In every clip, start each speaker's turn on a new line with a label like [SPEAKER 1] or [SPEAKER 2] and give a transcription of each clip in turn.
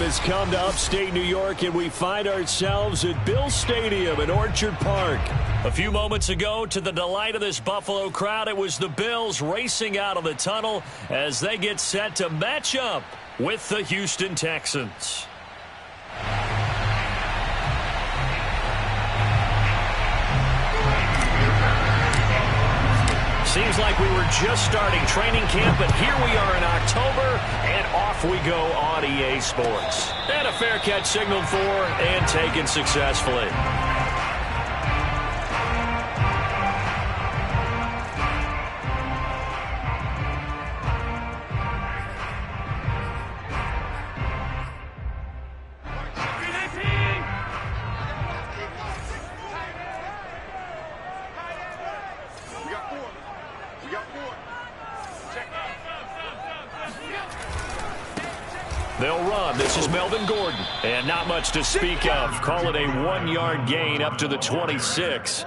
[SPEAKER 1] has come to upstate New York, and we find ourselves at Bill Stadium in Orchard Park. A few moments ago, to the delight of this Buffalo crowd, it was the Bills racing out of the tunnel as they get set to match up with the Houston Texans. Seems like we were just starting training camp, but here we are in October, and off we go on EA Sports. And a fair catch signaled for and taken successfully. They'll run. This is Melvin Gordon. And not much to speak of. Call it a 1-yard gain up to the 26.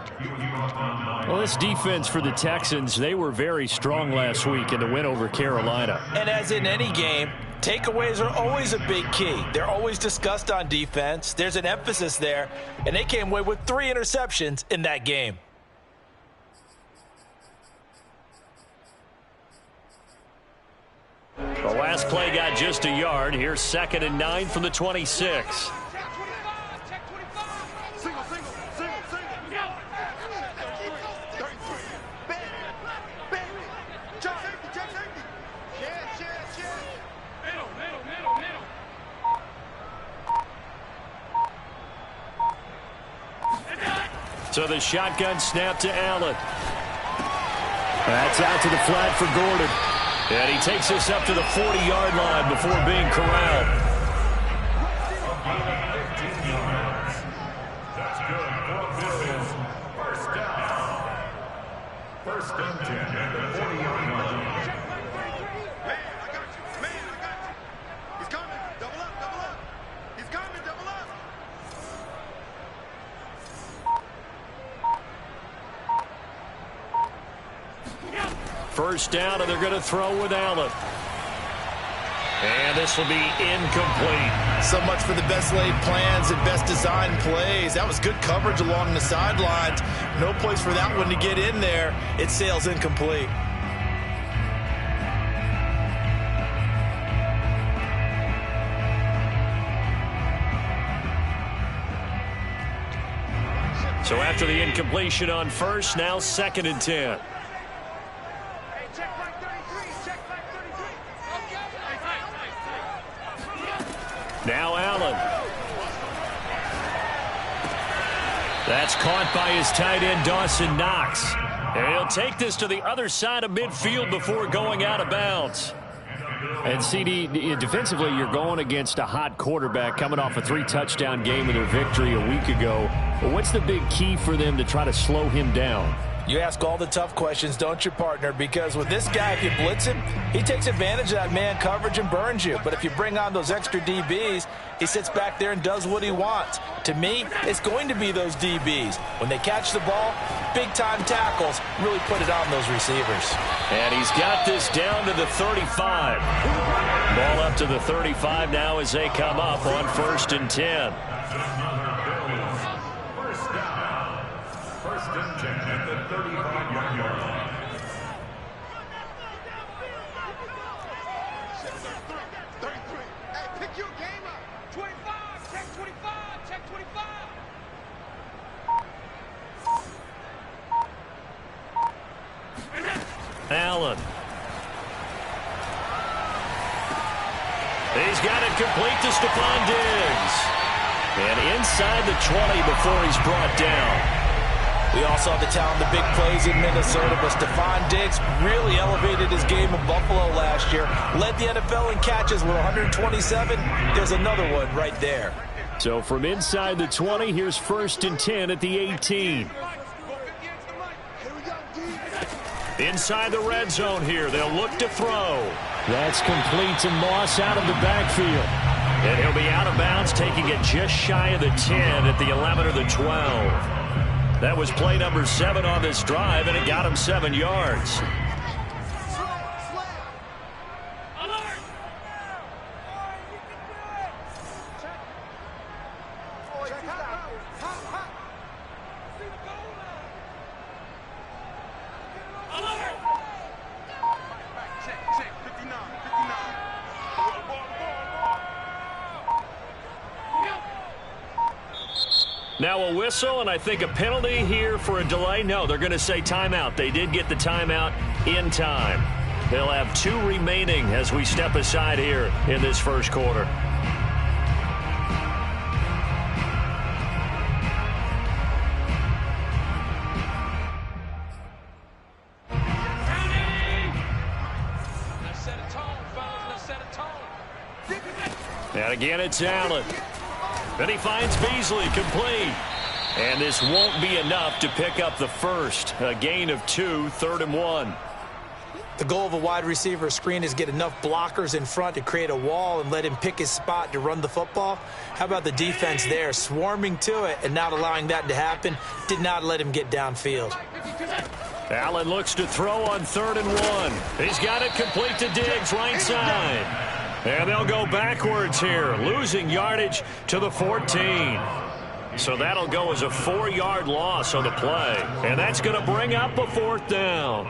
[SPEAKER 1] Well, this defense for the Texans, they were very strong last week in the win over Carolina.
[SPEAKER 2] And as in any game, takeaways are always a big key. They're always discussed on defense. There's an emphasis there. And they came away with 3 interceptions in that game.
[SPEAKER 1] The last play got just a yard. Here's 2nd and 9 from the 26. So the shotgun snap to Allen. That's out to the flat for Gordon. And he takes us up to the 40-yard line before being corralled.
[SPEAKER 3] That's good. First down. First and 10 at the 40-yard line.
[SPEAKER 4] Man, I got you. He's coming. Double up. He's coming. Double up.
[SPEAKER 1] First down, and they're going to throw with Allen. And this will be incomplete.
[SPEAKER 2] So much for the best laid plans and best designed plays. That was good coverage along the sidelines. No place for that one to get in there. It sails incomplete.
[SPEAKER 1] So after the incompletion on first, now 2nd and 10. Now Allen. That's caught by his tight end, Dawson Knox. And he'll take this to the other side of midfield before going out of bounds. And CD, defensively, you're going against a hot quarterback coming off a 3-touchdown game with their victory a week ago. But what's the big key for them to try to slow him down?
[SPEAKER 2] You ask all the tough questions, don't you, partner? Because with this guy, if you blitz him, he takes advantage of that man coverage and burns you. But if you bring on those extra DBs, he sits back there and does what he wants. To me, it's going to be those DBs. When they catch the ball, big-time tackles really put it on those receivers.
[SPEAKER 1] And he's got this down to the 35. Ball up to the 35 now as they come up on 1st and 10.
[SPEAKER 3] First and 10 at the 35-yard line.
[SPEAKER 4] Hey, pick your game up. 25, check 25, check 25.
[SPEAKER 1] Allen. He's got it complete to Stephon Diggs. And inside the 20 before he's brought down.
[SPEAKER 2] We all saw the talent, the big plays in Minnesota, but Stephon Diggs really elevated his game in Buffalo last year. Led the NFL in catches with 127. There's another one right there.
[SPEAKER 1] So from inside the 20, here's 1st and 10 at the 18. Inside the red zone here, they'll look to throw. That's complete to Moss out of the backfield. And he'll be out of bounds, taking it just shy of the 10 at the 11 or the 12. That was play number 7 on this drive, and it got him 7 yards. Now a whistle, and I think a penalty here for a delay. No, they're going to say timeout. They did get the timeout in time. They'll have 2 remaining as we step aside here in this first quarter. And again, it's Allen. Then he finds Beasley, complete. And this won't be enough to pick up the first. A gain of 2, 3rd and 1.
[SPEAKER 2] The goal of a wide receiver screen is get enough blockers in front to create a wall and let him pick his spot to run the football. How about the defense there, swarming to it and not allowing that to happen? Did not let him get downfield.
[SPEAKER 1] Allen looks to throw on 3rd and 1. He's got it complete to Diggs, right side. And they'll go backwards here, losing yardage to the 14. So that'll go as a 4-yard loss on the play. And that's going to bring up a 4th down.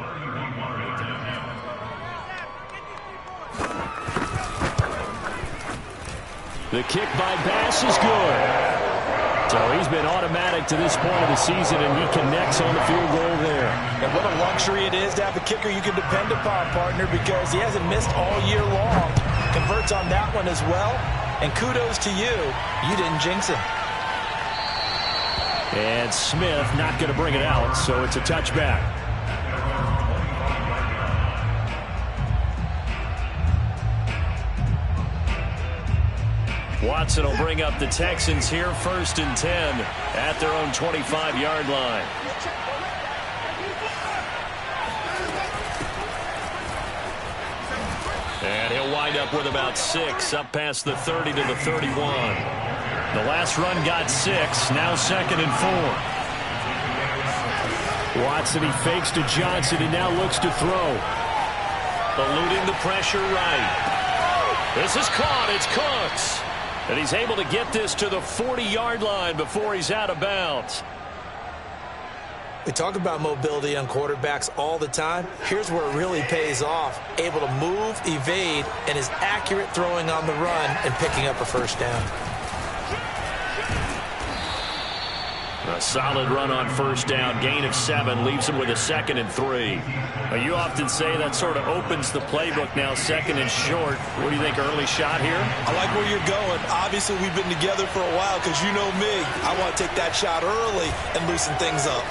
[SPEAKER 1] The kick by Bass is good. So he's been automatic to this point of the season, and he connects on the field goal there.
[SPEAKER 2] And what a luxury it is to have a kicker you can depend upon, partner, because he hasn't missed all year long. Converts on that one as well. And kudos to you. You didn't jinx him.
[SPEAKER 1] And Smith not going to bring it out, so it's a touchback. Watson will bring up the Texans here, 1st and 10 at their own 25-yard line. And he'll wind up with about 6, up past the 30 to the 31. The last run got 6, now 2nd and 4. Watson, he fakes to Johnson, and now looks to throw. Eluding the pressure right. This is caught, it's Cooks. And he's able to get this to the 40-yard line before he's out of bounds.
[SPEAKER 2] We talk about mobility on quarterbacks all the time. Here's where it really pays off. Able to move, evade, and is accurate throwing on the run and picking up a 1st down.
[SPEAKER 1] A solid run on 1st down. Gain of 7 leaves him with a 2nd and 3. Now, you often say that sort of opens the playbook now, 2nd and short. What do you think, early shot here?
[SPEAKER 2] I like where you're going. Obviously, we've been together for a while because you know me. I want to take that shot early and loosen things up.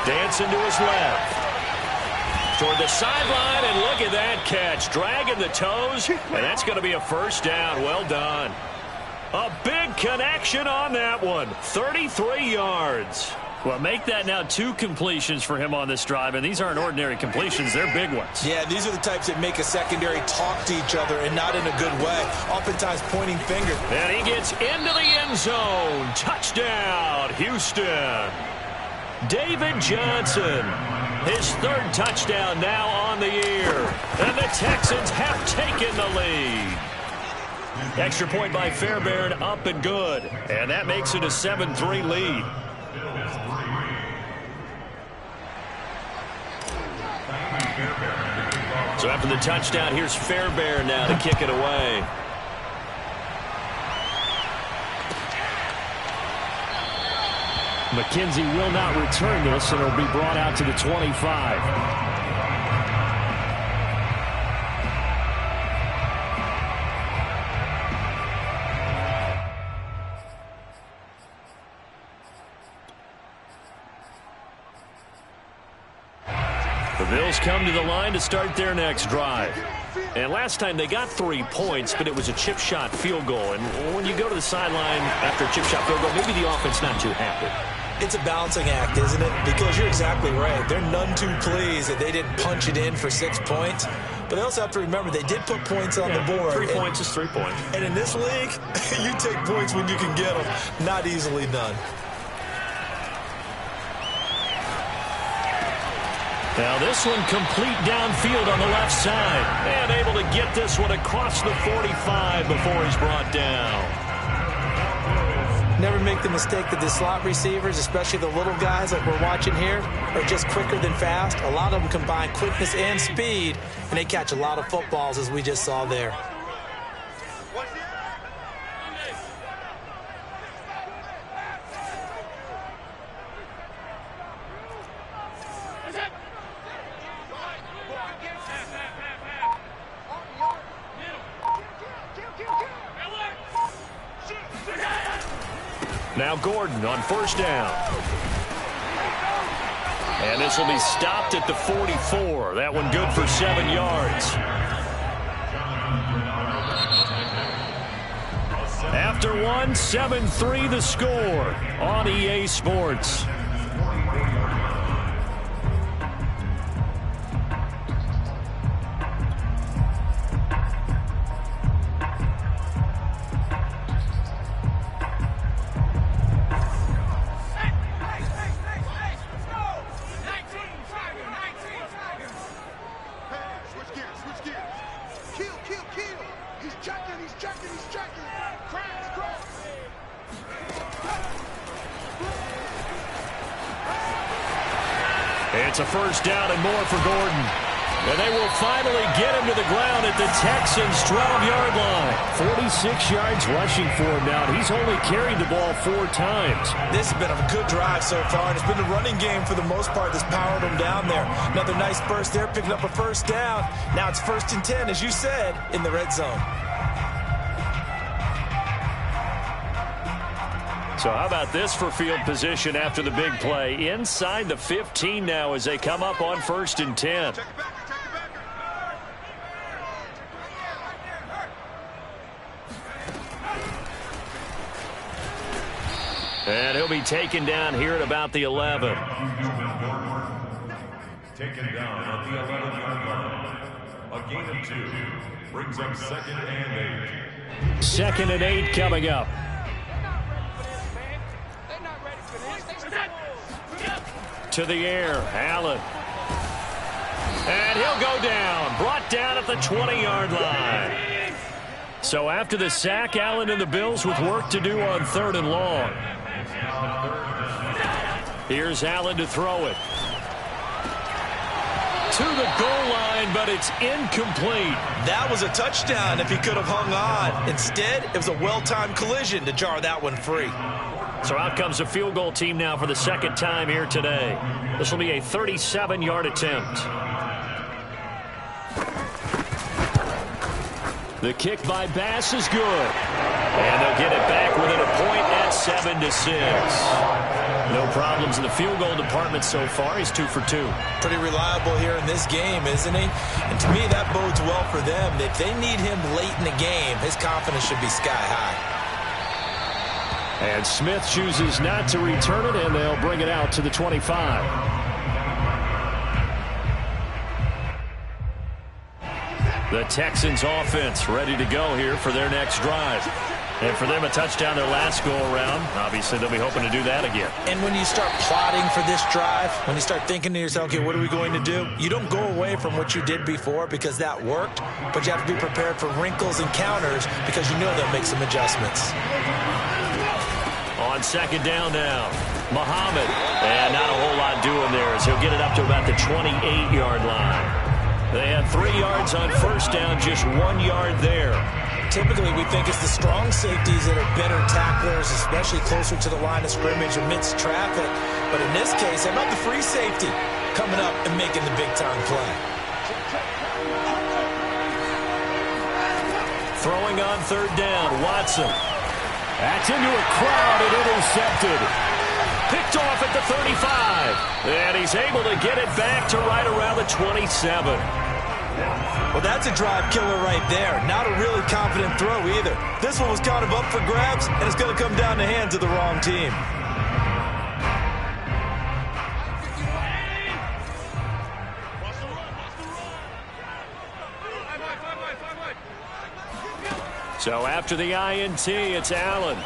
[SPEAKER 1] Dancing to his left. Toward the sideline, and look at that catch. Dragging the toes, and that's going to be a 1st down. Well done. A big connection on that one. 33 yards. Well, make that now 2 completions for him on this drive, and these aren't ordinary completions. They're big ones.
[SPEAKER 2] Yeah, these are the types that make a secondary talk to each other and not in a good way. Oftentimes pointing finger.
[SPEAKER 1] And he gets into the end zone. Touchdown, Houston. David Johnson, his 3rd touchdown now on the year. And the Texans have taken the lead. Extra point by Fairbairn, up and good. And that makes it a 7-3 lead. So after the touchdown, here's Fairbairn now to kick it away. McKenzie will not return this, and it'll be brought out to the 25. The Bills come to the line to start their next drive. And last time they got 3 points, but it was a chip shot field goal. And when you go to the sideline after a chip shot field goal, maybe the offense not too happy.
[SPEAKER 2] It's a balancing act, isn't it? Because you're exactly right. They're none too pleased that they didn't punch it in for 6 points. But they also have to remember they did put points on the board.
[SPEAKER 1] 3 points is 3 points.
[SPEAKER 2] And in this league, you take points when you can get them. Not easily done.
[SPEAKER 1] Now this one complete downfield on the left side. And able to get this one across the 45 before he's brought down.
[SPEAKER 2] Never make the mistake that the slot receivers, especially the little guys like we're watching here, are just quicker than fast. A lot of them combine quickness and speed, and they catch a lot of footballs, as we just saw there.
[SPEAKER 1] Now Gordon on first down. And this will be stopped at the 44. That one good for 7 yards. After one, 7-3 the score on EA Sports. It's a first down and more for Gordon. And they will finally get him to the ground at the Texans' 12-yard line. 46 yards rushing for him now. He's only carried the ball 4 times.
[SPEAKER 2] This has been a good drive so far, and it's been the running game for the most part that's powered him down there. Another nice burst there, picking up a first down. Now it's 1st and 10, as you said, in the red zone.
[SPEAKER 1] So how about this for field position after the big play? Inside the 15 now as they come up on 1st and 10. And he'll be taken down here at about the 11.
[SPEAKER 3] Taken down at the 11-yard line. A gain of 2 brings up 2nd and 8.
[SPEAKER 1] 2nd and 8 coming up. To the air, Allen. And he'll go down. Brought down at the 20-yard line. So after the sack, Allen and the Bills with work to do on 3rd and long. Here's Allen to throw it. To the goal line, but it's incomplete.
[SPEAKER 2] That was a touchdown if he could have hung on. Instead, it was a well-timed collision to jar that one free.
[SPEAKER 1] So out comes a field goal team now for the 2nd time here today. This will be a 37-yard attempt. The kick by Bass is good. And they'll get it back within a point at 7-6. No problems in the field goal department so far. He's 2 for 2.
[SPEAKER 2] Pretty reliable here in this game, isn't he? And to me, that bodes well for them. If they need him late in the game, his confidence should be sky high.
[SPEAKER 1] And Smith chooses not to return it, and they'll bring it out to the 25. The Texans offense ready to go here for their next drive. And for them, a touchdown their last go-around. Obviously, they'll be hoping to do that again.
[SPEAKER 2] And when you start plotting for this drive, when you start thinking to yourself, okay, what are we going to do? You don't go away from what you did before because that worked, but you have to be prepared for wrinkles and counters because you know they'll make some adjustments.
[SPEAKER 1] On 2nd down now, Muhammad. And not a whole lot doing there as he'll get it up to about the 28-yard line. They had 3 yards on 1st down, just 1 yard there.
[SPEAKER 2] Typically, we think it's the strong safeties that are better tacklers, especially closer to the line of scrimmage amidst traffic. But in this case, how about the free safety coming up and making the big-time play?
[SPEAKER 1] Throwing on 3rd down, Watson. That's into a crowd and intercepted. Picked off at the 35. And he's able to get it back to right around the 27.
[SPEAKER 2] Well, that's a drive killer right there. Not a really confident throw either. This one was kind of up for grabs, and it's going to come down the hands of the wrong team.
[SPEAKER 1] So after the INT, it's Allen.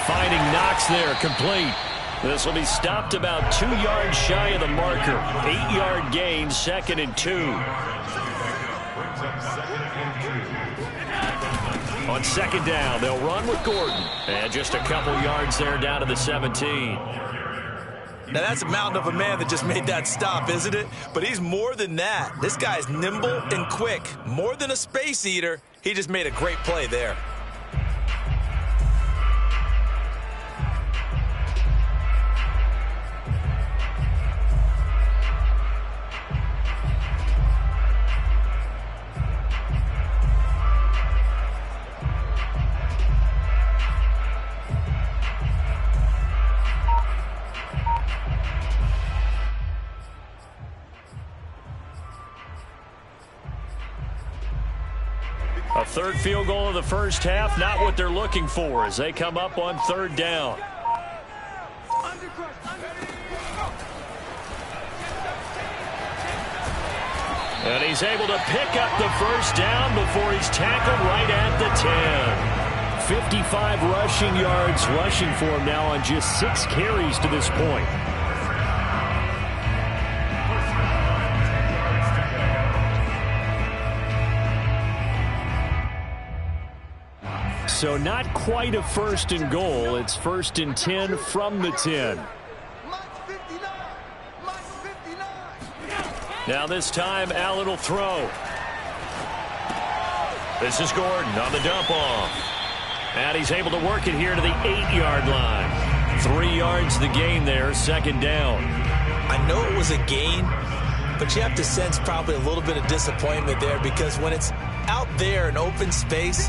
[SPEAKER 1] Finding Knox there, complete. This will be stopped about 2 yards shy of the marker. 8-yard gain, 2nd and 2. On 2nd down, they'll run with Gordon. And just a couple yards there down to the 17.
[SPEAKER 2] Now, that's a mountain of a man that just made that stop, isn't it? But he's more than that. This guy's nimble and quick. More than a space eater, he just made a great play there.
[SPEAKER 1] A third field goal of the first half, not what they're looking for as they come up on third down. And he's able to pick up the first down before he's tackled right at the 10. 55 rushing yards rushing for him now on just 6 carries to this point. So not quite a first and goal. It's first and 10 from the 10. Now this time, Allen will throw. This is Gordon on the dump off. And he's able to work it here to the 8-yard line. 3 yards the gain there, second down.
[SPEAKER 2] I know it was a gain, but you have to sense probably a little bit of disappointment there because when it's out there in open space,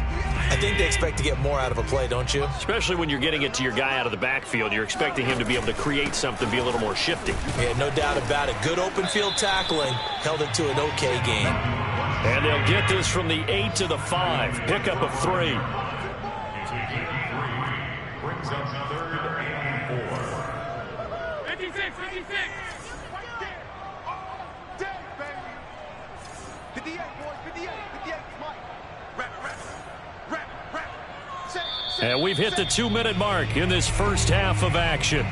[SPEAKER 2] I think they expect to get more out of a play, don't you?
[SPEAKER 1] Especially when you're getting it to your guy out of the backfield. You're expecting him to be able to create something, be a little more shifty.
[SPEAKER 2] Yeah, no doubt about it. Good open field tackling. Held it to an okay gain.
[SPEAKER 1] And they'll get this from the 8 to the 5. Pickup of 3.
[SPEAKER 3] Brings up third and 4.
[SPEAKER 4] 56, 56. Dead, baby. 58, boys, 58, 58, Mike. Rap.
[SPEAKER 1] And we've hit the 2-minute mark in this first half of action.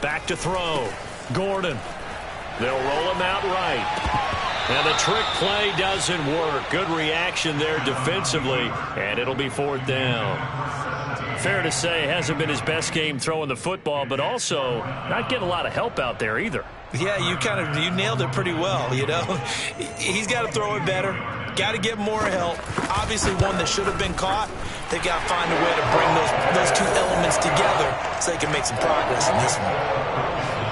[SPEAKER 1] Back to throw. Gordon. They'll roll him out right. And the trick play doesn't work. Good reaction there defensively. And it'll be fourth down. Fair to say, hasn't been his best game throwing the football, but also not getting a lot of help out there either.
[SPEAKER 2] Yeah, you nailed it pretty well, you know. He's got to throw it better. Got to get more help. Obviously one that should have been caught. They got to find a way to bring those two elements together so they can make some progress in this one.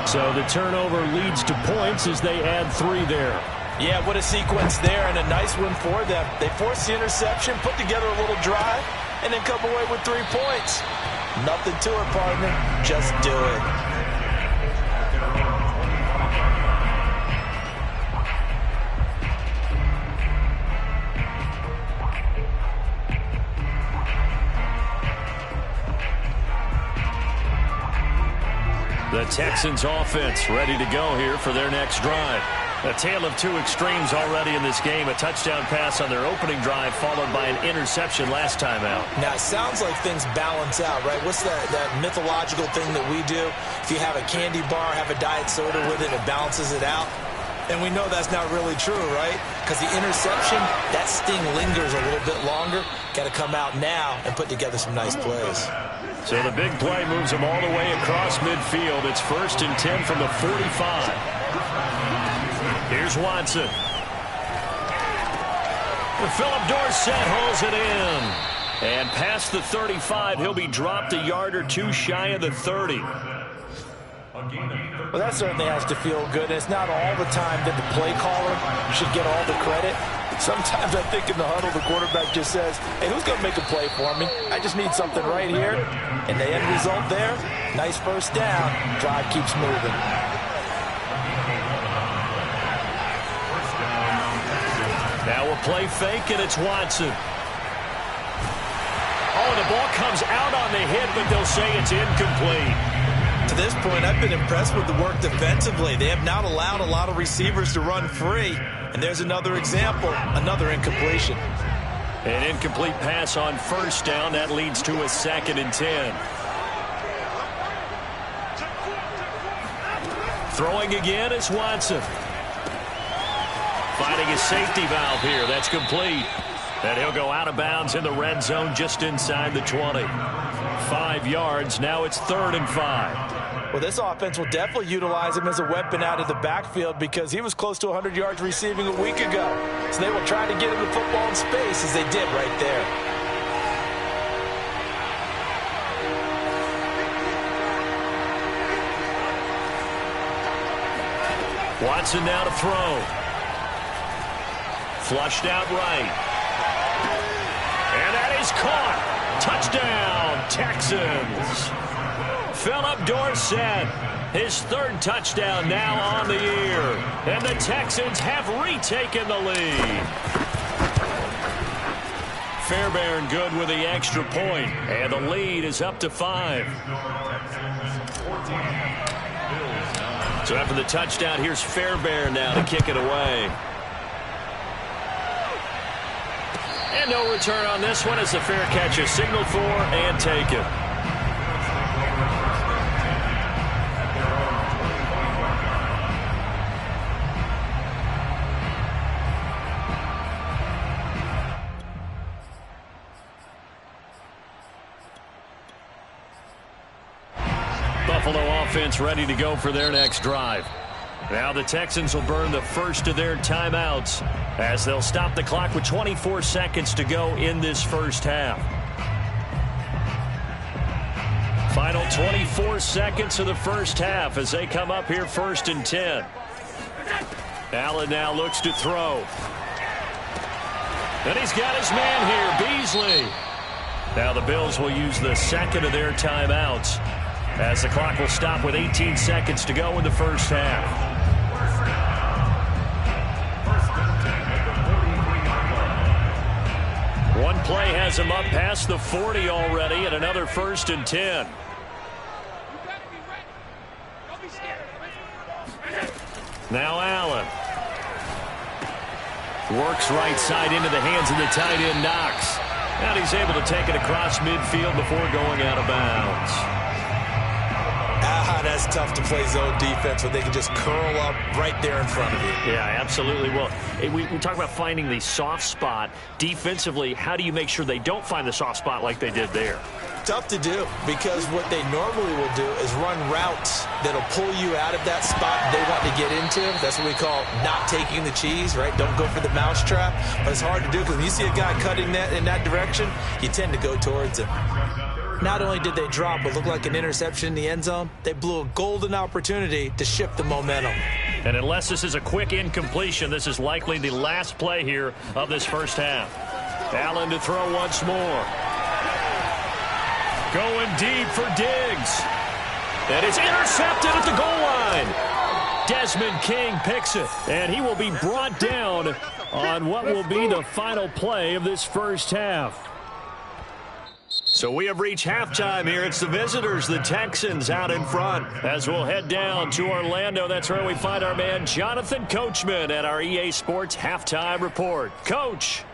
[SPEAKER 1] So the turnover leads to points as they add 3 there.
[SPEAKER 2] Yeah, what a sequence there, and a nice one for them. They forced the interception, put together a little drive, and then come away with 3 points. Nothing to it, partner. Just do it.
[SPEAKER 1] The Texans offense ready to go here for their next drive. A tale of 2 extremes already in this game. A touchdown pass on their opening drive followed by an interception last time out.
[SPEAKER 2] Now, it sounds like things balance out, right? What's that mythological thing that we do? If you have a candy bar, have a diet soda with it, it balances it out. And we know that's not really true, right? Because the interception, that sting lingers a little bit longer. Got to come out now and put together some nice plays.
[SPEAKER 1] So the big play moves them all the way across midfield. It's first and 10 from the 45. Here's Watson. Philip Dorsett holds it in. And past the 35, he'll be dropped a yard or 2 shy of the 30.
[SPEAKER 2] Well, that certainly has to feel good. It's not all the time that the play caller should get all the credit. Sometimes I think in the huddle, the quarterback just says, hey, who's going to make a play for me? I just need something right here. And the end result there, nice first down. Drive keeps moving.
[SPEAKER 1] Now a play fake, and it's Watson. Oh, the ball comes out on the hit, but they'll say it's incomplete.
[SPEAKER 2] To this point, I've been impressed with the work defensively. They have not allowed a lot of receivers to run free. And there's another example, another incompletion.
[SPEAKER 1] An incomplete pass on first down. That leads to a 2nd and 10. Throwing again is Watson. Finding a safety valve here. That's complete. And he'll go out of bounds in the red zone just inside the 20. 5 yards. Now it's 3rd and 5.
[SPEAKER 2] Well, this offense will definitely utilize him as a weapon out of the backfield because he was close to 100 yards receiving a week ago. So they will try to get him the football in space as they did right there.
[SPEAKER 1] Watson now to throw. Flushed out right. And that is caught. Touchdown, Texans. Philip Dorsett, his third touchdown now on the year. And the Texans have retaken the lead. Fairbairn good with the extra point, and the lead is up to 5. So after the touchdown, here's Fairbairn now to kick it away. And no return on this one as the fair catch is signaled for and taken. Buffalo offense ready to go for their next drive. Now the Texans will burn the first of their timeouts as they'll stop the clock with 24 seconds to go in this first half. Final 24 seconds of the first half as they come up here 1st and 10. Allen now looks to throw. And he's got his man here, Beasley. Now the Bills will use the second of their timeouts as the clock will stop with 18 seconds to go in the first half. One play has him up past the 40 already, and another 1st and 10. Now Allen. Works right side into the hands of the tight end, Knox. And he's able to take it across midfield before going out of bounds.
[SPEAKER 2] That's tough to play zone defense when they can just curl up right there in front of you.
[SPEAKER 1] Yeah, absolutely. Well, we talk about finding the soft spot. Defensively, how do you make sure they don't find the soft spot like they did there?
[SPEAKER 2] Tough to do, because what they normally will do is run routes that'll pull you out of that spot they want to get into. That's what we call not taking the cheese, right? Don't go for the mousetrap. But it's hard to do because when you see a guy cutting that in that direction, you tend to go towards him. Not only did they drop what looked like an interception in the end zone, they blew a golden opportunity to shift the momentum.
[SPEAKER 1] And unless this is a quick incompletion, this is likely the last play here of this first half. Allen to throw once more. Going deep for Diggs. And it's intercepted at the goal line. Desmond King picks it, and he will be brought down on what will be the final play of this first half. So we have reached halftime here. It's the visitors, the Texans, out in front. As we'll head down to Orlando, that's where we find our man Jonathan Coachman at our EA Sports Halftime Report. Coach.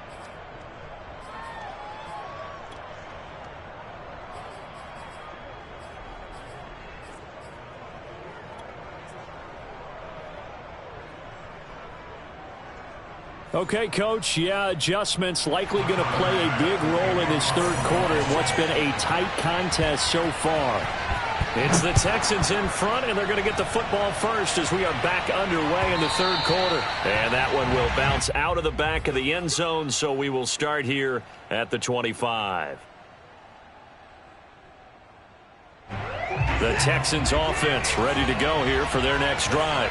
[SPEAKER 1] Okay, Coach, adjustments likely going to play a big role in this third quarter in what's been a tight contest so far. It's the Texans in front, and they're going to get the football first as we are back underway in the third quarter. And that one will bounce out of the back of the end zone, so we will start here at the 25. The Texans offense ready to go here for their next drive.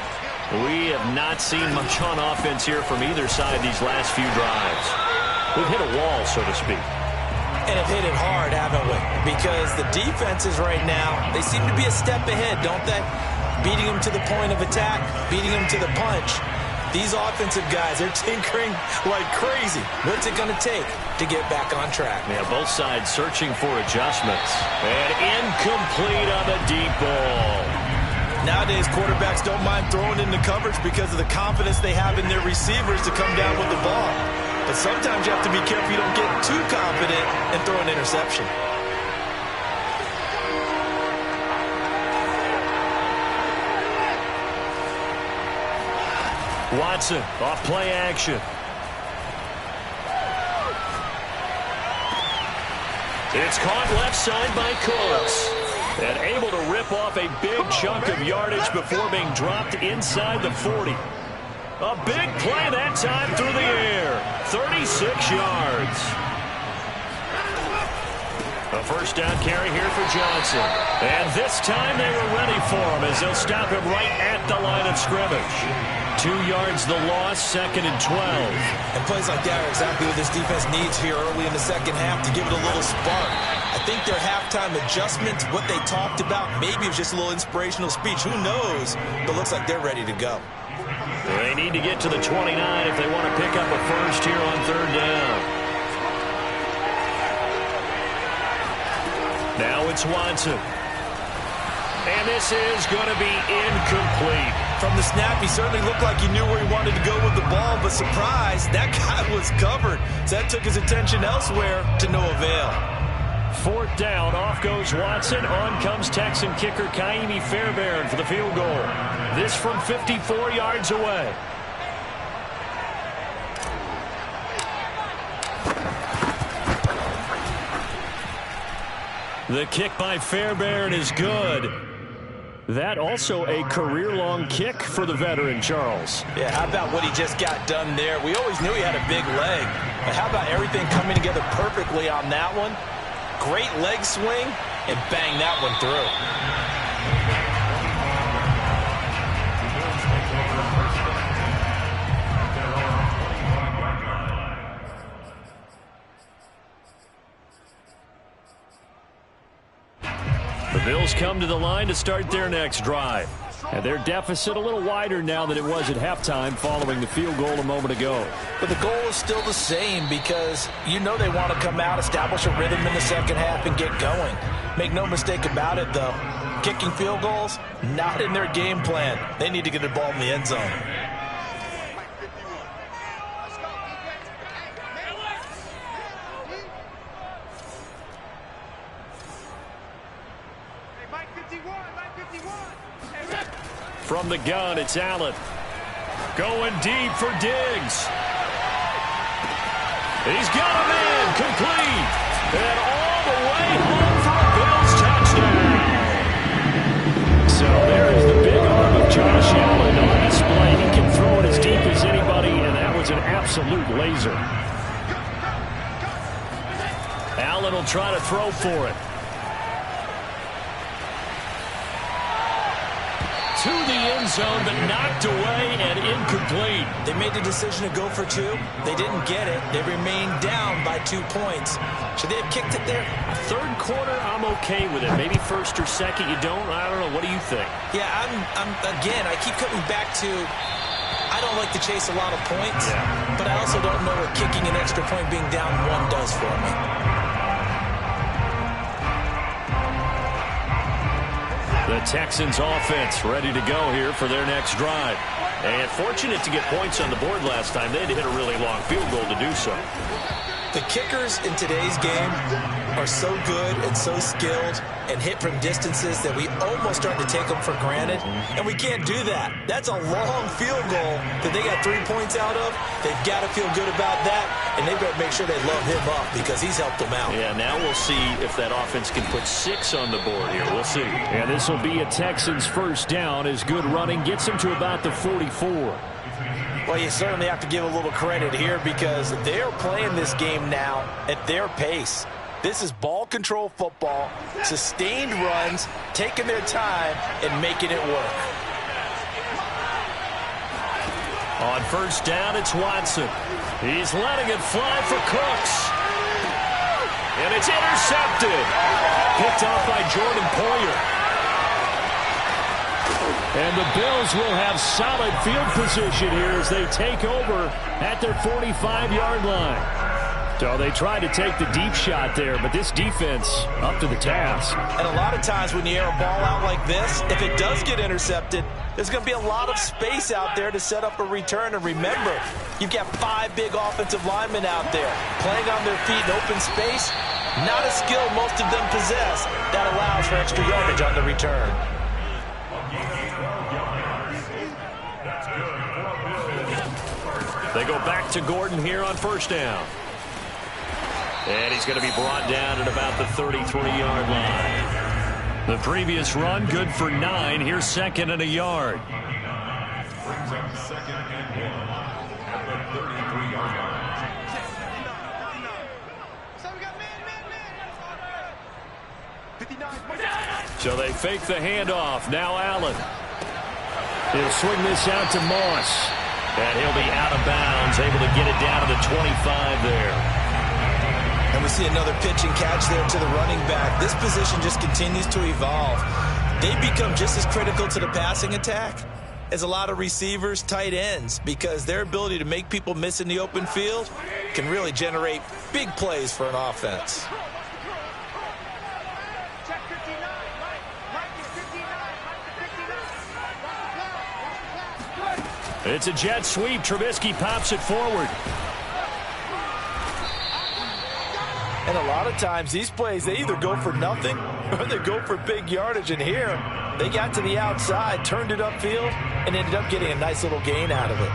[SPEAKER 1] We have not seen much on offense here from either side these last few drives. We've hit a wall, so to speak.
[SPEAKER 2] And have hit it hard, haven't we? Because the defenses right now, they seem to be a step ahead, don't they? Beating them to the point of attack, beating them to the punch. These offensive guys, they're tinkering like crazy. What's it going to take to get back on track?
[SPEAKER 1] Yeah, both sides searching for adjustments. And incomplete on the deep ball.
[SPEAKER 2] Nowadays, quarterbacks don't mind throwing into coverage because of the confidence they have in their receivers to come down with the ball. But sometimes you have to be careful you don't get too confident and throw an interception.
[SPEAKER 1] Watson, off play action. It's caught left side by Cooks. And able to rip off a big chunk of yardage before being dropped inside the 40. A big play that time through the air. 36 yards. A first down carry here for Johnson. And this time they were ready for him as they'll stop him right at the line of scrimmage. 2 yards the loss, 2nd and 12.
[SPEAKER 2] And plays like that are exactly what this defense needs here early in the second half to give it a little spark. I think their halftime adjustments, what they talked about, maybe it was just a little inspirational speech. Who knows? But it looks like they're ready to go.
[SPEAKER 1] They need to get to the 29 if they want to pick up a first here on 3rd down. Now it's Watson. And this is going to be incomplete.
[SPEAKER 2] From the snap, he certainly looked like he knew where he wanted to go with the ball, but surprise, that guy was covered. So that took his attention elsewhere to no avail.
[SPEAKER 1] 4th down, off goes Watson. On comes Texan kicker Ka'imi Fairbairn for the field goal. This from 54 yards away. The kick by Fairbairn is good. That also a career-long kick for the veteran, Charles.
[SPEAKER 2] Yeah, how about what he just got done there? We always knew he had a big leg. But how about everything coming together perfectly on that one? Great leg swing, and bang that one through.
[SPEAKER 1] The Bills come to the line to start their next drive. And their deficit a little wider now than it was at halftime following the field goal a moment ago.
[SPEAKER 2] But the goal is still the same because you know they want to come out, establish a rhythm in the second half, and get going. Make no mistake about it, though. Kicking field goals, not in their game plan. They need to get the ball in the end zone.
[SPEAKER 1] From the gun, it's Allen. Going deep for Diggs. He's got a man complete. And all the way home for a Bills touchdown. So there is the big arm of Josh Allen on display. He can throw it as deep as anybody, and that was an absolute laser. Allen will try to throw for it. To the end zone, but knocked away and incomplete.
[SPEAKER 2] They made the decision to go for 2. They didn't get it. They remained down by 2 points. Should they have kicked it there?
[SPEAKER 1] 3rd quarter, I'm okay with it. Maybe 1st or 2nd, you don't? I don't know. What do you think?
[SPEAKER 2] Yeah, again, I keep coming back to I don't like to chase a lot of points, but I also don't know what kicking an extra point being down 1 does for me.
[SPEAKER 1] The Texans offense ready to go here for their next drive. And fortunate to get points on the board last time. They had to hit a really long field goal to do so.
[SPEAKER 2] The kickers in today's game are so good and so skilled and hit from distances that we almost start to take them for granted, and we can't do that. That's a long field goal that they got 3 points out of. They've got to feel good about that, and they've got to make sure they love him up because he's helped them out.
[SPEAKER 1] Yeah, now we'll see if that offense can put 6 on the board here. We'll see. And this will be a Texans first down as good running gets them to about the 44.
[SPEAKER 2] Well, you certainly have to give a little credit here because they're playing this game now at their pace. This is ball control football, sustained runs, taking their time, and making it work.
[SPEAKER 1] On first down, it's Watson. He's letting it fly for Cooks. And it's intercepted. Picked off by Jordan Poyer. And the Bills will have solid field position here as they take over at their 45-yard line. So they tried to take the deep shot there, but this defense up to the task.
[SPEAKER 2] And a lot of times when you air a ball out like this, if it does get intercepted, there's going to be a lot of space out there to set up a return. And remember, you've got 5 big offensive linemen out there playing on their feet in open space. Not a skill most of them possess that allows for extra yardage on the return.
[SPEAKER 1] They go back to Gordon here on first down. And he's going to be brought down at about the 33-yard line. The previous run, good for 9. Here's 2nd and a yard.
[SPEAKER 3] Brings up 2nd and 1 at the 33-yard line.
[SPEAKER 1] So they fake the handoff. Now Allen. He'll swing this out to Moss. And he'll be out of bounds, able to get it down to the 25 there.
[SPEAKER 2] And we see another pitch and catch there to the running back. This position just continues to evolve. They become just as critical to the passing attack as a lot of receivers, tight ends, because their ability to make people miss in the open field can really generate big plays for an offense.
[SPEAKER 1] It's a jet sweep. Trubisky pops it forward.
[SPEAKER 2] And a lot of times these plays, they either go for nothing or they go for big yardage. And here, they got to the outside, turned it upfield, and ended up getting a nice little gain out of it.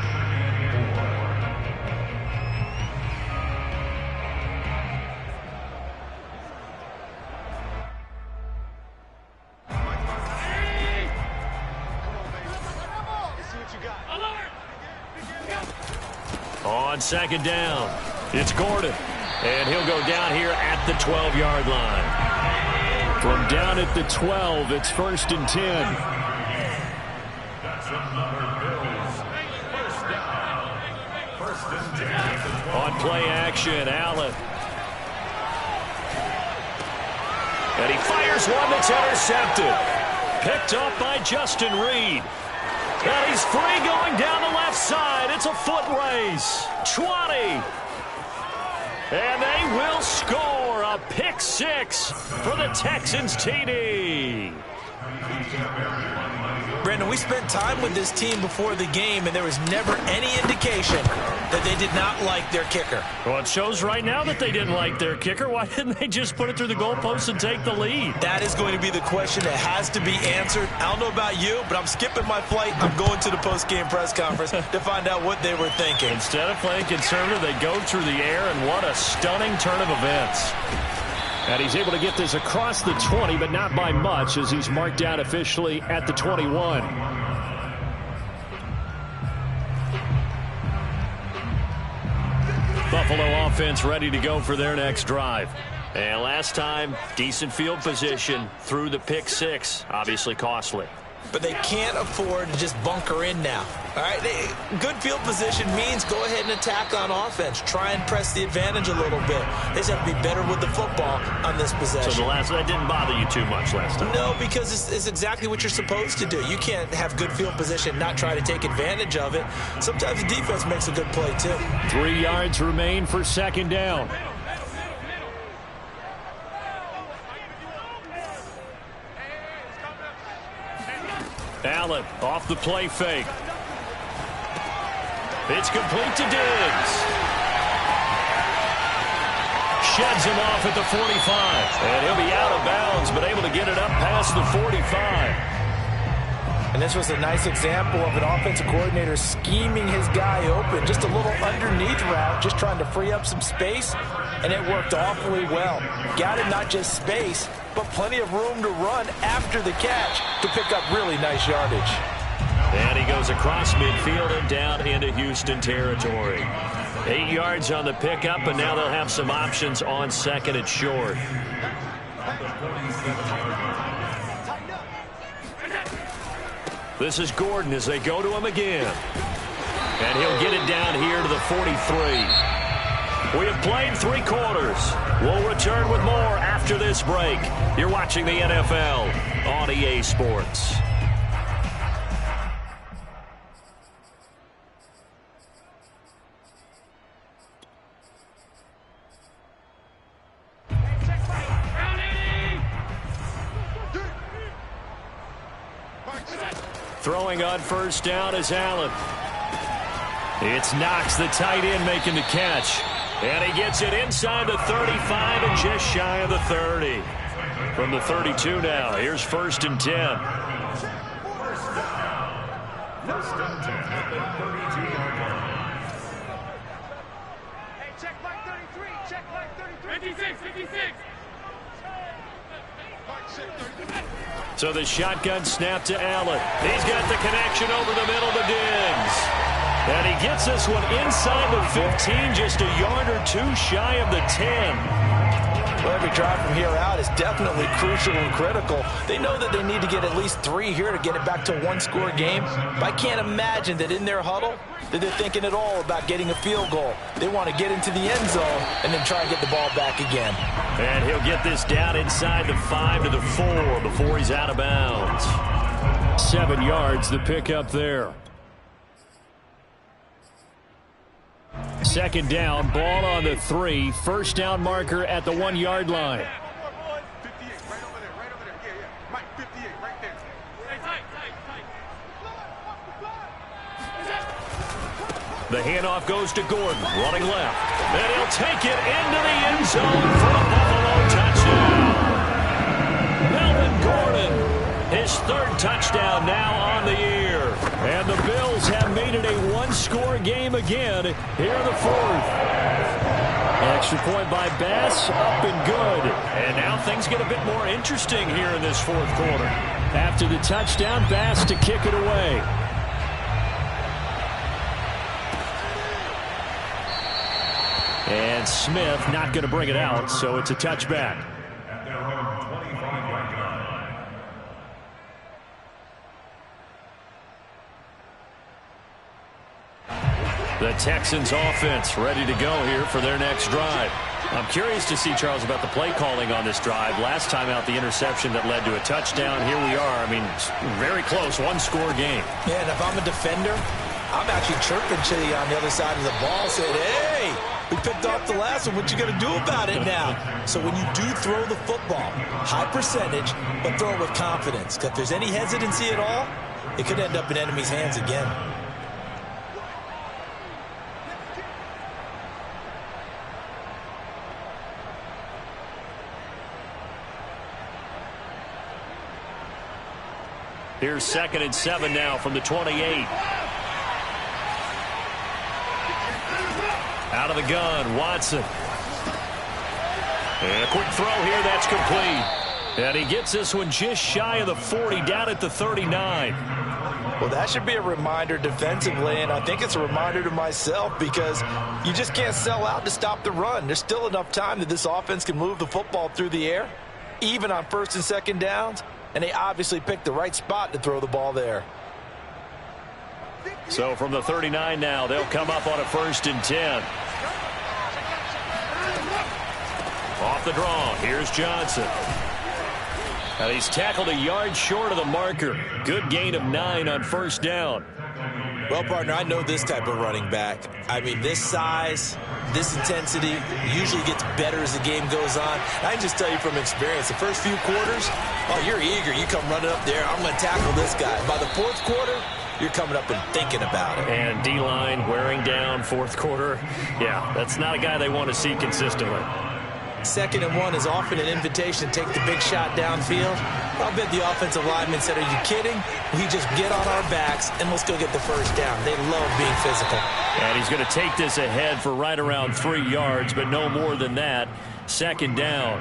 [SPEAKER 1] On second down, it's Gordon. And he'll go down here at the 12-yard line. From down at the 12, it's 1st and 10. On play action, Allen. And he fires one that's intercepted. Picked up by Justin Reed. And he's free going down the left side. It's a foot race. 20. And they will score a pick six for the Texans TD.
[SPEAKER 2] Brandon, we spent time with this team before the game, and there was never any indication that they did not like their kicker.
[SPEAKER 1] Well, it shows right now that they didn't like their kicker. Why didn't they just put it through the goalpost and take the lead?
[SPEAKER 2] That is going to be the question that has to be answered. I don't know about you, but I'm skipping my flight. I'm going to the post-game press conference to find out what they were thinking.
[SPEAKER 1] Instead of playing conservative, they go through the air, and what a stunning turn of events. And he's able to get this across the 20, but not by much, as he's marked down officially at the 21. Buffalo offense ready to go for their next drive. And last time, decent field position through the pick six. Obviously costly.
[SPEAKER 2] But they can't afford to just bunker in now. All right, good field position means go ahead and attack on offense. Try and press the advantage a little bit. They just have to be better with the football on this possession.
[SPEAKER 1] So that didn't bother you too much last time?
[SPEAKER 2] No, because it's exactly what you're supposed to do. You can't have good field position, not try to take advantage of it. Sometimes the defense makes a good play, too.
[SPEAKER 1] 3 yards remain for second down. Allen off the play fake. It's complete to Diggs. Sheds him off at the 45. And he'll be out of bounds, but able to get it up past the 45.
[SPEAKER 2] And this was a nice example of an offensive coordinator scheming his guy open. Just a little underneath route, just trying to free up some space, and it worked awfully well. Got him not just space, but plenty of room to run after the catch to pick up really nice yardage.
[SPEAKER 1] And he goes across midfield and down into Houston territory. 8 yards on the pickup, and now they'll have some options on second and short. This is Gordon as they go to him again. And he'll get it down here to the 43. We have played 3 quarters. We'll return with more after this break. You're watching the NFL on EA Sports. Throwing on first down is Allen. It's Knox, the tight end, making the catch. And he gets it inside the 35 and just shy of the 30. From the 32 now, here's 1st and 10.
[SPEAKER 3] First and 10 at the 32-yard line.
[SPEAKER 4] Hey, check Mike 33. Check Mike 33. 56.
[SPEAKER 1] So the shotgun snap to Allen. He's got the connection over the middle to Diggs. And he gets this one inside the 15, just a yard or two shy of the 10.
[SPEAKER 2] Well, every drive from here out is definitely crucial and critical. They know that they need to get at least 3 here to get it back to a one-score game. But I can't imagine that in their huddle that they're thinking at all about getting a field goal. They want to get into the end zone and then try and get the ball back again.
[SPEAKER 1] And he'll get this down inside the 5 to the 4 before he's out of bounds. 7 yards, the pickup there. Second down, ball on the 3. First down marker at the 1-yard line.
[SPEAKER 4] 58, right over there, right over there. Yeah, yeah. Mike, 58, right there.
[SPEAKER 1] The handoff goes to Gordon, running left. And he'll take it into the end zone for a Buffalo touchdown. Melvin Gordon, his 3rd touchdown now on the year. And the Bills have made it a one-score game again here in the 4th. Extra point by Bass, up and good. And now things get a bit more interesting here in this 4th quarter. After the touchdown, Bass to kick it away. And Smith not going to bring it out, so it's a touchback.
[SPEAKER 3] At their own 25-yard line.
[SPEAKER 1] The Texans offense ready to go here for their next drive. I'm curious to see, Charles, about the play calling on this drive. Last time out, the interception that led to a touchdown. Here we are. I mean, very close, one-score game.
[SPEAKER 2] Yeah, and if I'm a defender, I'm actually chirping Chitty on the other side of the ball, saying, hey, we picked off the last one. What you going to do about it now? So when you do throw the football, high percentage, but throw it with confidence. Because if there's any hesitancy at all, it could end up in enemy's hands again.
[SPEAKER 1] Here's 2nd and 7 now from the 28. Out of the gun, Watson. And a quick throw here, that's complete. And he gets this one just shy of the 40, down at the 39.
[SPEAKER 2] Well, that should be a reminder defensively, and I think it's a reminder to myself because you just can't sell out to stop the run. There's still enough time that this offense can move the football through the air, even on 1st and 2nd downs, and they obviously picked the right spot to throw the ball there.
[SPEAKER 1] So from the 39 now, they'll come up on a 1st and 10. Off the draw, here's Johnson. And he's tackled a yard short of the marker. Good gain of 9 on 1st down.
[SPEAKER 2] Well, partner, I know this type of running back. I mean, this size, this intensity usually gets better as the game goes on. I can just tell you from experience, the first few quarters, oh, you're eager. You come running up there, I'm going to tackle this guy. By the 4th quarter, you're coming up and thinking about it.
[SPEAKER 1] And D-line wearing down 4th quarter. Yeah, that's not a guy they want to see consistently.
[SPEAKER 2] 2nd and 1 is often an invitation to take the big shot downfield. I'll bet the offensive lineman said, are you kidding? We just get on our backs and let's go get the 1st down. They love being physical.
[SPEAKER 1] And he's going to take this ahead for right around 3 yards, but no more than that. 2nd down.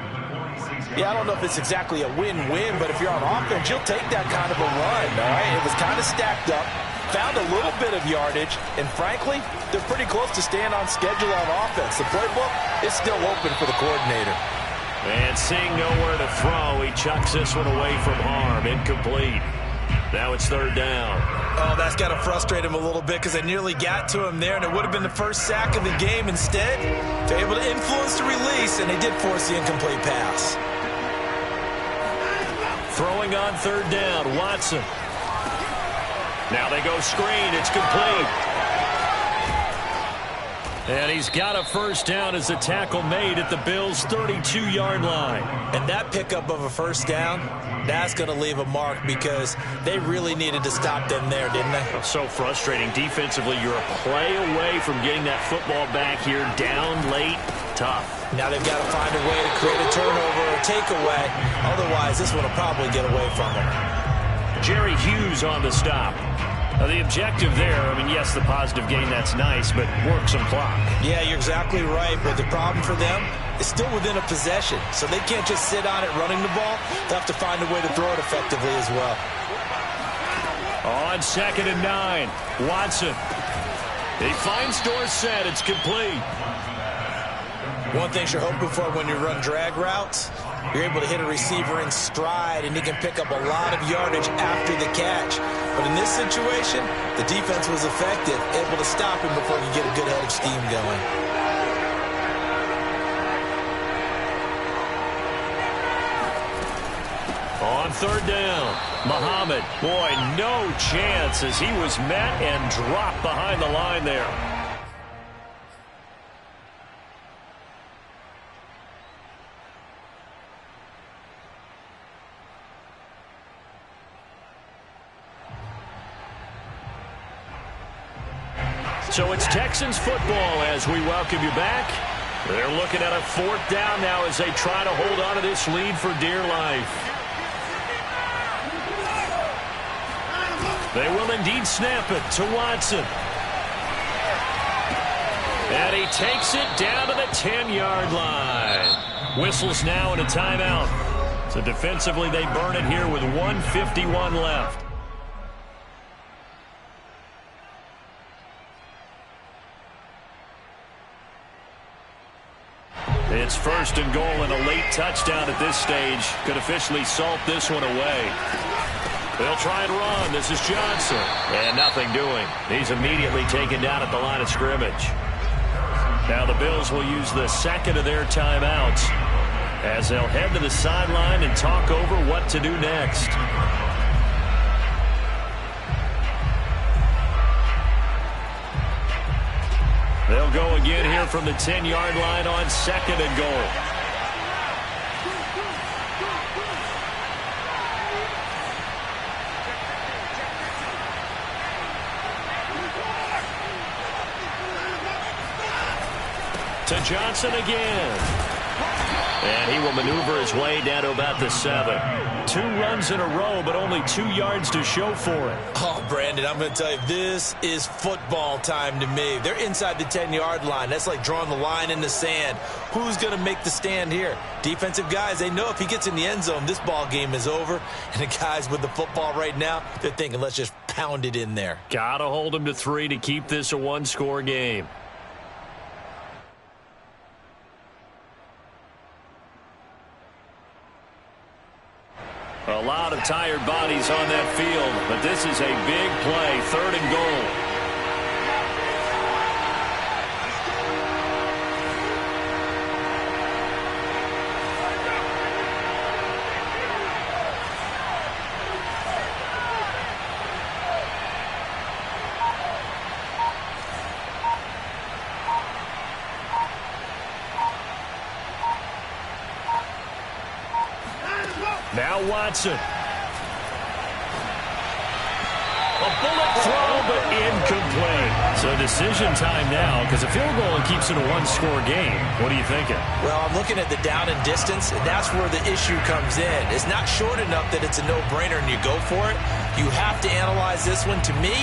[SPEAKER 2] Yeah, I don't know if it's exactly a win-win, but if you're on offense, you'll take that kind of a run, all right? It was kind of stacked up, found a little bit of yardage, and frankly, they're pretty close to staying on schedule on offense. The playbook is still open for the coordinator.
[SPEAKER 1] And seeing nowhere to throw, he chucks this one away from harm. Incomplete. Now it's 3rd down.
[SPEAKER 2] Oh, that's got to frustrate him a little bit because they nearly got to him there, and it would have been the first sack of the game. Instead, they're able to influence the release, and they did force the incomplete pass.
[SPEAKER 1] Throwing on 3rd down, Watson. Now they go screen. It's complete. And he's got a 1st down as the tackle made at the Bills' 32-yard line.
[SPEAKER 2] And that pickup of a 1st down, that's going to leave a mark because they really needed to stop them there, didn't they?
[SPEAKER 1] So frustrating. Defensively, you're a play away from getting that football back here. Down late, tough.
[SPEAKER 2] Now they've got to find a way to create a turnover or takeaway. Otherwise, this one will probably get away from them.
[SPEAKER 1] Jerry Hughes on the stop. The objective there, I mean, yes, the positive gain, that's nice, but work some clock.
[SPEAKER 2] Yeah, you're exactly right, but the problem for them is still within a possession, so they can't just sit on it running the ball. They'll have to find a way to throw it effectively as well.
[SPEAKER 1] On 2nd and 9, Watson. He finds Dorsett. It's complete.
[SPEAKER 2] One thing you're hoping for when you run drag routes, you're able to hit a receiver in stride, and he can pick up a lot of yardage after the catch. But in this situation, the defense was effective, able to stop him before he could get a good head of steam going.
[SPEAKER 1] On third down, Muhammad, boy, no chance as he was met and dropped behind the line there. So it's Texans football as we welcome you back. They're looking at a fourth down now as they try to hold on to this lead for dear life. They will indeed snap it to Watson. And he takes it down to the 10-yard line. Whistles now and a timeout. So defensively they burn it here with 1:51 left. It's first and goal, and a late touchdown at this stage could officially salt this one away. They'll try and run. This is Johnson. And nothing doing. He's immediately taken down at the line of scrimmage. Now the Bills will use the second of their timeouts as they'll head to the sideline and talk over what to do next. They'll go again here from the 10-yard line on second and goal. To Johnson again. And he will maneuver his way down to about the 7. 2 runs in a row, but only 2 yards to show for it.
[SPEAKER 2] Oh, Brandon, I'm going to tell you, this is football time to me. They're inside the 10-yard line. That's like drawing the line in the sand. Who's going to make the stand here? Defensive guys, they know if he gets in the end zone, this ball game is over. And the guys with the football right now, they're thinking, let's just pound it in there.
[SPEAKER 1] Got to hold him to 3 to keep this a one-score game. A lot of tired bodies on that field, but this is a big play, third and goal. Now Watson. A bullet throw, but incomplete. So decision time now because a field goal keeps it a one-score game. What are you thinking?
[SPEAKER 2] Well, I'm looking at the down and distance, and that's where the issue comes in. It's not short enough that it's a no-brainer and you go for it. You have to analyze this one. To me,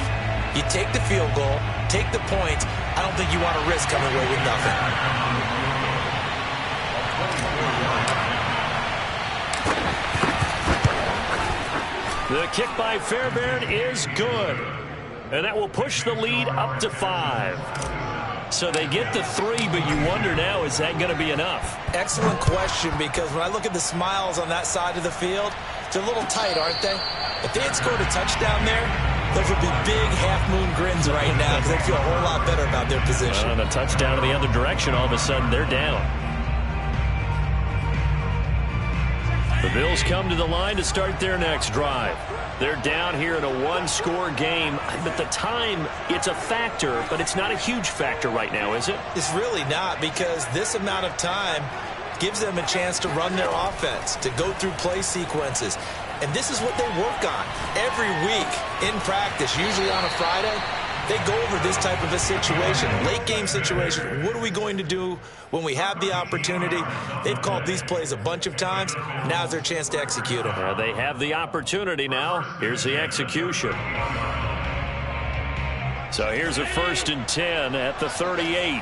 [SPEAKER 2] you take the field goal, take the points. I don't think you want to risk coming away with nothing.
[SPEAKER 1] The kick by Fairbairn is good. And that will push the lead up to 5. So they get the 3, but you wonder now, is that going to be enough?
[SPEAKER 2] Excellent question, because when I look at the smiles on that side of the field, they're a little tight, aren't they? If they had scored a touchdown there, those would be big half-moon grins right now because they feel a whole lot better about their position.
[SPEAKER 1] On a touchdown in the other direction, all of a sudden they're down. The Bills come to the line to start their next drive. They're down here in a one-score game, but the time, it's a factor, but it's not a huge factor right now, is it?
[SPEAKER 2] It's really not, because this amount of time gives them a chance to run their offense, to go through play sequences. And this is what they work on every week in practice, usually on a Friday. They go over this type of a situation, late game situation. What are we going to do when we have the opportunity? They've called these plays a bunch of times. Now's their chance to execute them.
[SPEAKER 1] They have the opportunity now. Here's the execution. So here's a 1st and 10 at the 38.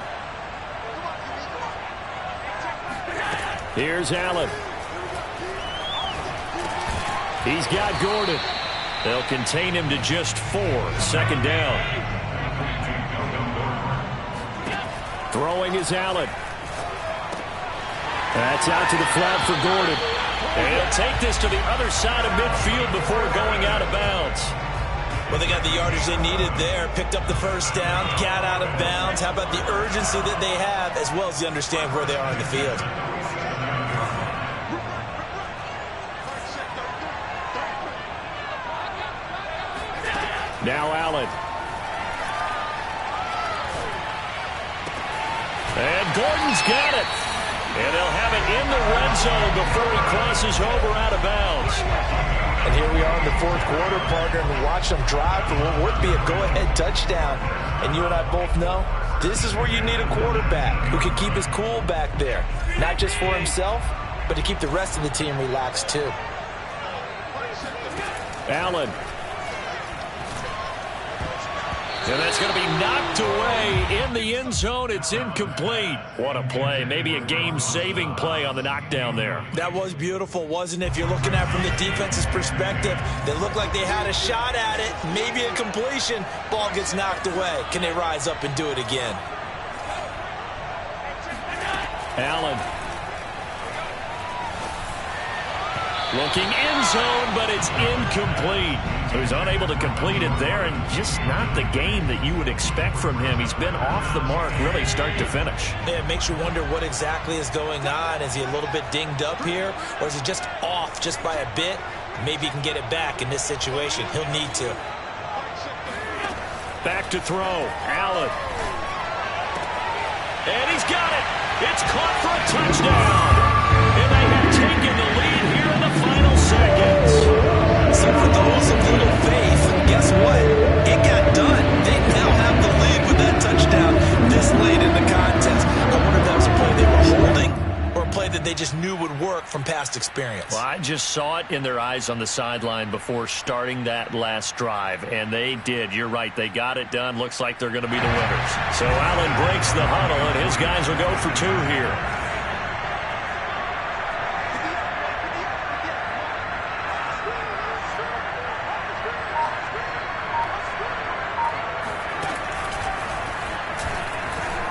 [SPEAKER 1] Here's Allen. He's got Gordon. They'll contain him to just 4. 2nd down. Throwing is Allen. That's out to the flat for Gordon. And he'll take this to the other side of midfield before going out of bounds.
[SPEAKER 2] Well, they got the yardage they needed there, picked up the first down, got out of bounds. How about the urgency that they have, as well as they understand where they are in the field?
[SPEAKER 1] Now Allen. And Gordon's got it. And they'll have it in the red zone before he crosses over out of bounds.
[SPEAKER 2] And here we are in the fourth quarter, partner, and watch them drive for what would be a go-ahead touchdown. And you and I both know this is where you need a quarterback who can keep his cool back there. Not just for himself, but to keep the rest of the team relaxed too.
[SPEAKER 1] Allen. And that's going to be knocked away in the end zone. It's incomplete. What a play. Maybe a game-saving play on the knockdown there.
[SPEAKER 2] That was beautiful, wasn't it? If you're looking at it from the defense's perspective, they looked like they had a shot at it. Maybe a completion. Ball gets knocked away. Can they rise up and do it again?
[SPEAKER 1] Allen. Looking end zone, but it's incomplete. So he's unable to complete it there, and just not the game that you would expect from him. He's been off the mark really start to finish.
[SPEAKER 2] Yeah, it makes you wonder what exactly is going on. Is he a little bit dinged up here, or is he just off just by a bit? Maybe he can get it back in this situation. He'll need to.
[SPEAKER 1] Back to throw. Allen. And he's got it. It's caught for a touchdown. And they have taken the lead here in the final seconds.
[SPEAKER 2] So for those of little faith, guess what? It got done. They now have the lead with that touchdown this late in the contest. I wonder if that was a play they were holding or a play that they just knew would work from past experience.
[SPEAKER 1] Well, I just saw it in their eyes on the sideline before starting that last drive, and they did. You're right. They got it done. Looks like they're going to be the winners. So Allen breaks the huddle, and his guys will go for two here.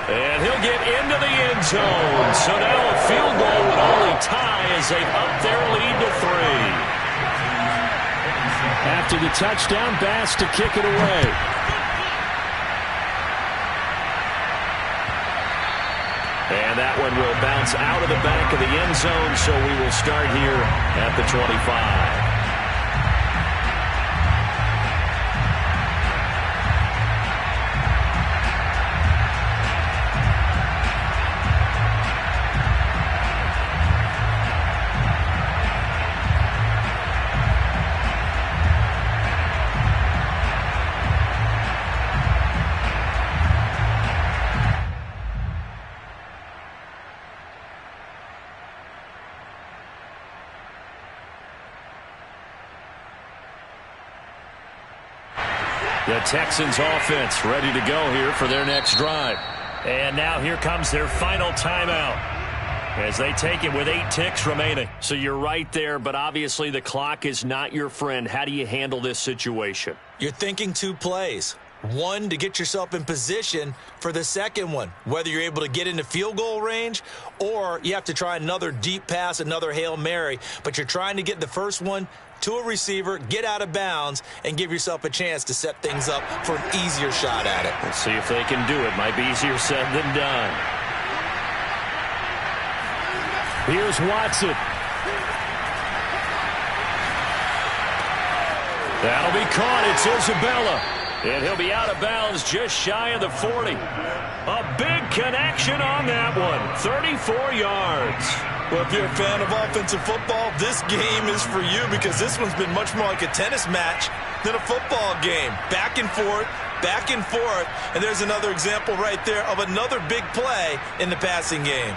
[SPEAKER 1] And he'll get into the end zone. So now a field goal would only tie as they've upped their lead to 3. After the touchdown, Bass to kick it away. And that one will bounce out of the back of the end zone, so we will start here at the 25. The Texans offense ready to go here for their next drive. And now here comes their final timeout as they take it with 8 ticks remaining. So you're right there, but obviously the clock is not your friend. How do you handle this situation?
[SPEAKER 2] You're thinking 2 plays. One, to get yourself in position for the second one, whether you're able to get into field goal range or you have to try another deep pass, another Hail Mary. But you're trying to get the first one to a receiver, get out of bounds, and give yourself a chance to set things up for an easier shot at it.
[SPEAKER 1] Let's see if they can do it. Might be easier said than done. Here's Watson. That'll be caught. It's Isabella. And he'll be out of bounds just shy of the 40. A big connection on that one. 34 yards.
[SPEAKER 2] Well, if you're a fan of offensive football, this game is for you because this one's been much more like a tennis match than a football game. Back and forth, and there's another example right there of another big play in the passing game.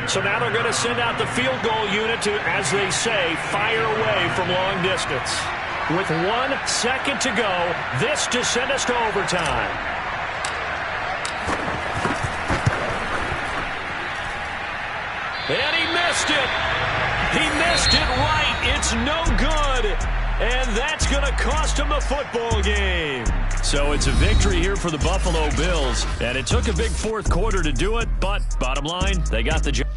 [SPEAKER 1] So now they're going to send out the field goal unit to, as they say, fire away from long distance. With 1 second to go, this to send us to overtime. And he missed it. He missed it right. It's no good. And that's going to cost him the football game. So it's a victory here for the Buffalo Bills. And it took a big fourth quarter to do it, but bottom line, they got the job.